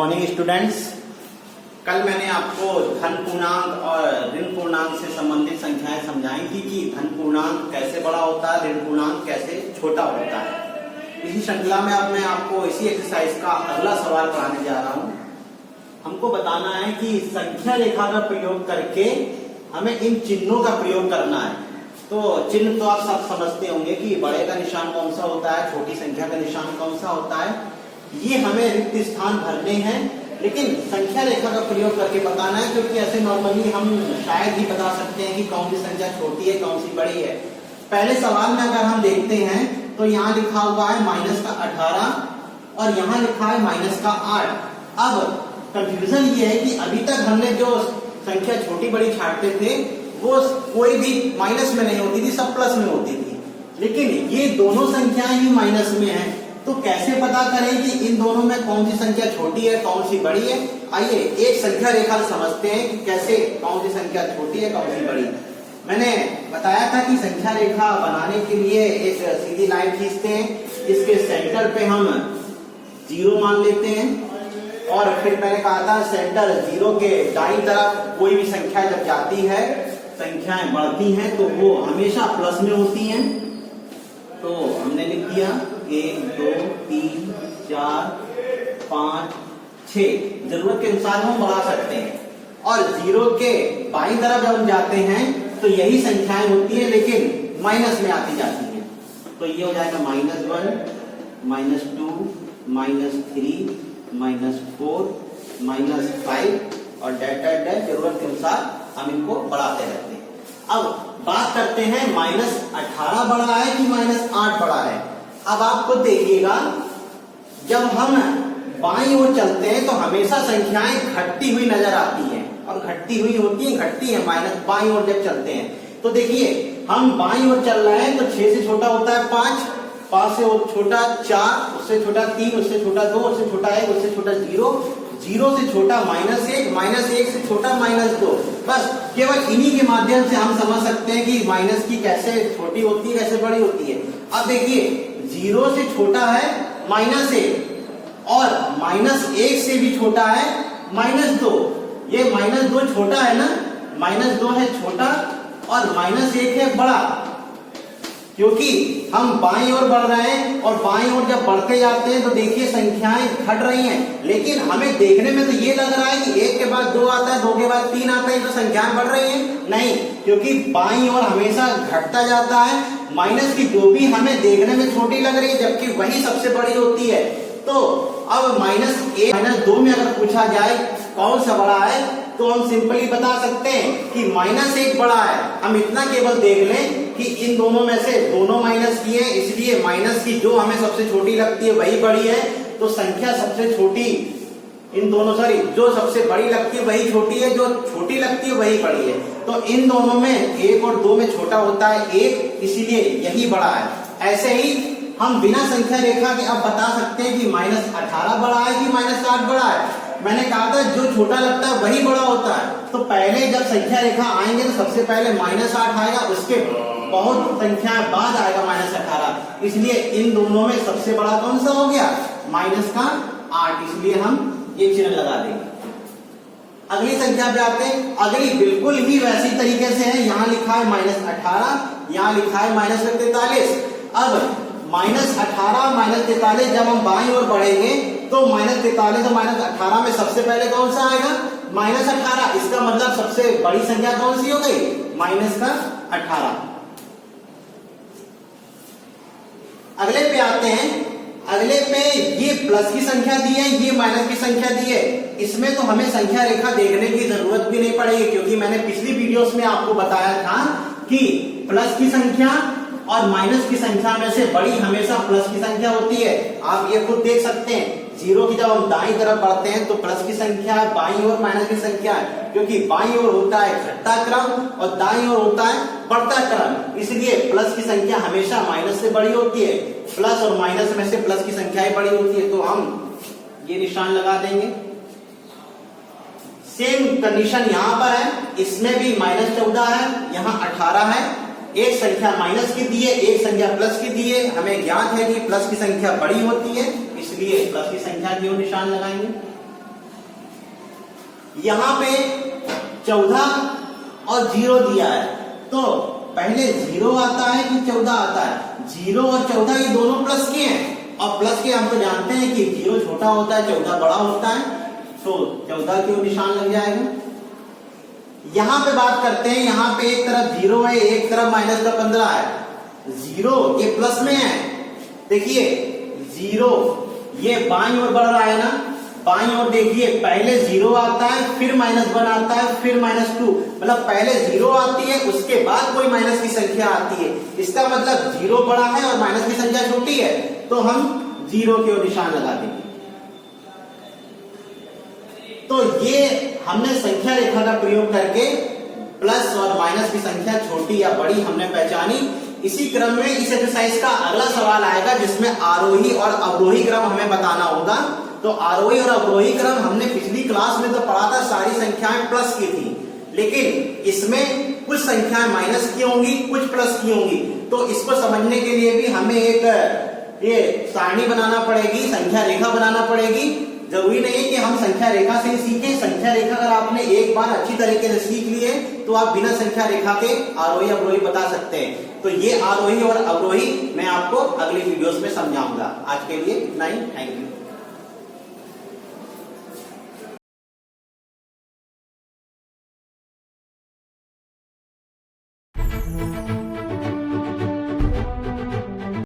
Morning students. कल मैंने आपको धन पूर्णांक और ऋण पूर्णांक से संबंधित संख्याएं समझाई थी कि धन पूर्णांक कैसे बड़ा होता है, ऋण पूर्णांक कैसे छोटा होता है। इसी श्रृंखला में अब मैं आपको इसी एक्सरसाइज का अगला सवाल कराने जा रहा हूं। हमको बताना है कि संख्या रेखा का प्रयोग करके हमें इन चिन्हों का प्रयोग करना है। तो चिन्ह तो आप सब समझते होंगे कि बड़े का निशान कौन सा होता है, छोटी संख्या का निशान कौन सा होता है। ये हमें रिक्त स्थान भरने हैं, लेकिन संख्या रेखा का प्रयोग करके बताना है, क्योंकि ऐसे नॉर्मली हम शायद ही बता सकते हैं कि कौन सी संख्या छोटी है कौन सी बड़ी है। पहले सवाल में अगर हम देखते हैं तो यहाँ लिखा हुआ है -18 और यहाँ लिखा है -8। अब कंफ्यूजन ये है कि अभी तक हमने जो संख्या छोटी बड़ी छांटते थे वो कोई भी माइनस में नहीं होती थी, सब प्लस में होती थी। लेकिन ये दोनों संख्याएं ही माइनस में हैं, तो कैसे पता करें कि इन दोनों में कौन सी संख्या छोटी है कौन सी बड़ी है। आइए एक संख्या रेखा समझते हैं कि कैसे कौन सी संख्या छोटी है कौन सी बड़ी। मैंने बताया था कि संख्या रेखा बनाने के लिए एक सीधी लाइन खींचते हैं, इसके सेंटर पे हम 0 मान लेते हैं और फिर मैंने कहा था सेंटर 0 के दाईं तरफ कोई भी संख्या जब जाती है, संख्याएं बढ़ती हैं तो वो हमेशा प्लस में होती हैं। तो हमने लिख दिया 1 2 3 4 5 6, जरूरत के अनुसार हम बढ़ा सकते हैं। और 0 के बाईं तरफ जब हम जाते हैं तो यही संख्याएं होती हैं, लेकिन माइनस में आती जाती हैं। तो ये हो जाएगा -1 -2 -3 -4 -5 और डैट जरूरत के अनुसार हम इनको बढ़ाते रहते हैं। अब बात करते हैं -18 बड़ा है कि -8 बड़ा है। अब आप खुद देखिएगा, जब हम बाईं ओर चलते हैं तो हमेशा संख्याएं घटती हुई नजर आती हैं और घटती हुई होती हैं, घटती हैं माइनस बाईं ओर जब चलते हैं। तो देखिए हम बाईं ओर चल रहे हैं तो 6 से छोटा होता है 5 से छोटा 4, उससे छोटा 3, उससे छोटा 2, उससे छोटा 1, उससे छोटा 0 से छोटा -1 से छोटा -2। बस केवल इन्हीं के माध्यम से हम समझ सकते हैं कि माइनस की कैसे छोटी होती है कैसे बड़ी होती है। अब देखिए 0 से छोटा है -1 और -1 से भी छोटा है -2। ये -2 छोटा है ना, -2 है छोटा और -1 है बड़ा, क्योंकि हम बाईं ओर बढ़ रहे हैं और बाईं ओर जब बढ़ते जाते हैं तो देखिए संख्याएं घट रही हैं, लेकिन हमें देखने में तो ये लग रहा है कि 1 के बाद 2 आता है, 2 के बाद 3 आता है, तो संख्याएं बढ़ रही हैं। नहीं, क्योंकि बाईं ओर हमेशा घटता जाता है। माइनस की 2 भी हमें देखने में छोटी लग रही है, जबकि वही सबसे बड़ी होती है। तो अब -1 -2 में अगर पूछा जाए कौन सा बड़ा है तो हम सिंपली बता सकते हैं कि -1 बड़ा है। हम इतना केवल देख लें कि इन दोनों में से दोनों माइनस की है, इसलिए माइनस की जो हमें सबसे छोटी लगती है वही बड़ी है। तो संख्या सबसे छोटी इन दोनों, जो सबसे बड़ी लगती है वही छोटी है, जो छोटी लगती है वही बड़ी है। तो इन दोनों में 1 और 2 में छोटा होता है 1, इसीलिए यही बड़ा है। ऐसे ही हम बिना संख्या रेखा के अब बता सकते हैं कि -18 बड़ा है कि -8 बड़ा है। मैंने कहा था जो छोटा लगता है वही बड़ा होता है। तो पहले जब संख्या रेखा आएंगे तो सबसे पहले -8 आएगा, उसके बहुत संख्या बाद आएगा -18। इसलिए इन दोनों में सबसे बड़ा कौन सा हो गया, -8, इसलिए हम ये चिन्ह लगा देंगे। अगली संख्या पे आते हैं। अगली बिल्कुल ही वैसी तरीके से है, यहाँ लिखा है -18, यहाँ लिखा है -43। अब -18 -43 जब हम बाईं ओर बढ़ेंगे तो -43 और -18 में सबसे पहले कौन सा आएगा, -18। इसका मतलब सबसे बड़ी संख्या कौन सी हो गई, -18। अगले पे आते हैं। अगले पे ये प्लस की संख्या दी है, ये माइनस की संख्या दी है। इसमें तो हमें संख्या रेखा देखने की जरूरत भी नहीं पड़ेगी, क्योंकि मैंने पिछली वीडियोस में आपको बताया था कि प्लस की संख्या और माइनस की संख्या में से बड़ी हमेशा प्लस की संख्या होती है। आप ये खुद देख सकते हैं, 0 की जब हम दाईं तरफ बढ़ते हैं तो प्लस की संख्या है, बाईं ओर माइनस की संख्या है, क्योंकि बाईं ओर होता है घटता क्रम और दाईं ओर होता है बढ़ता क्रम। इसलिए प्लस की संख्या हमेशा माइनस से बड़ी होती है, प्लस और माइनस में से प्लस की संख्या ही बड़ी होती है। तो हम ये निशान लगा देंगे। सेम कंडीशन यहाँ पर है, इसमें भी -14 है, यहाँ 18 है। एक संख्या माइनस की दी है, एक संख्या प्लस की दी है। हमें ज्ञात है कि प्लस की संख्या बड़ी होती है, इसलिए प्लस की संख्या की ओर निशान लगाएंगे। यहाँ पे 14 और 0 दिया है, तो पहले 0 आता है कि 14 आता है? 0 और 14 ये दोनों प्लस के हैं, और प्लस के हम तो जानते हैं कि 0 छोटा होता है, 14 बड़ा होता है, तो 14 क्यों निशान लग जाएगा। यहां पे बात करते हैं, यहां पे एक तरफ 0 है, एक तरफ माइनस का 15 है। 0 ये प्लस में है, देखिए 0 ये बाईं ओर बढ़ रहा है ना, बाईं ओर देखिए पहले 0 आता है, फिर -1 आता है, फिर -2, मतलब पहले 0 आती है, उसके बाद कोई माइनस की संख्या आती है। इसका मतलब 0 बड़ा है और माइनस की संख्या छोटी है, तो हम 0 के ओर निशान लगा देंगे। तो ये हमने संख्या रेखा का प्रयोग करके प्लस और माइनस की संख्या छोटी या बड़ी हमने पहचानी। इसी क्रम में इस एक्सरसाइज का अगला सवाल आएगा जिसमें आरोही और अवरोही क्रम हमें बताना होगा। तो आरोही और अवरोही क्रम हमने पिछली क्लास में तो पढ़ा था, सारी संख्याएं प्लस की थी, लेकिन इसमें कुछ संख्याएं माइनस की होंगी, कुछ प्लस की होंगी। तो इसको समझने के लिए भी हमें एक ये सारणी बनाना पड़ेगी, संख्या रेखा बनाना पड़ेगी। जरूरी नहीं है कि हम संख्या रेखा से ही सीखें। संख्या रेखा अगर आपने एक बार अच्छी तरीके से सीख लिए तो आप बिना संख्या रेखा के आरोही अवरोही बता सकते हैं। तो ये आरोही और अवरोही मैं आपको अगली वीडियोस में समझाऊंगा। आज के लिए इतना ही, थैंक यू।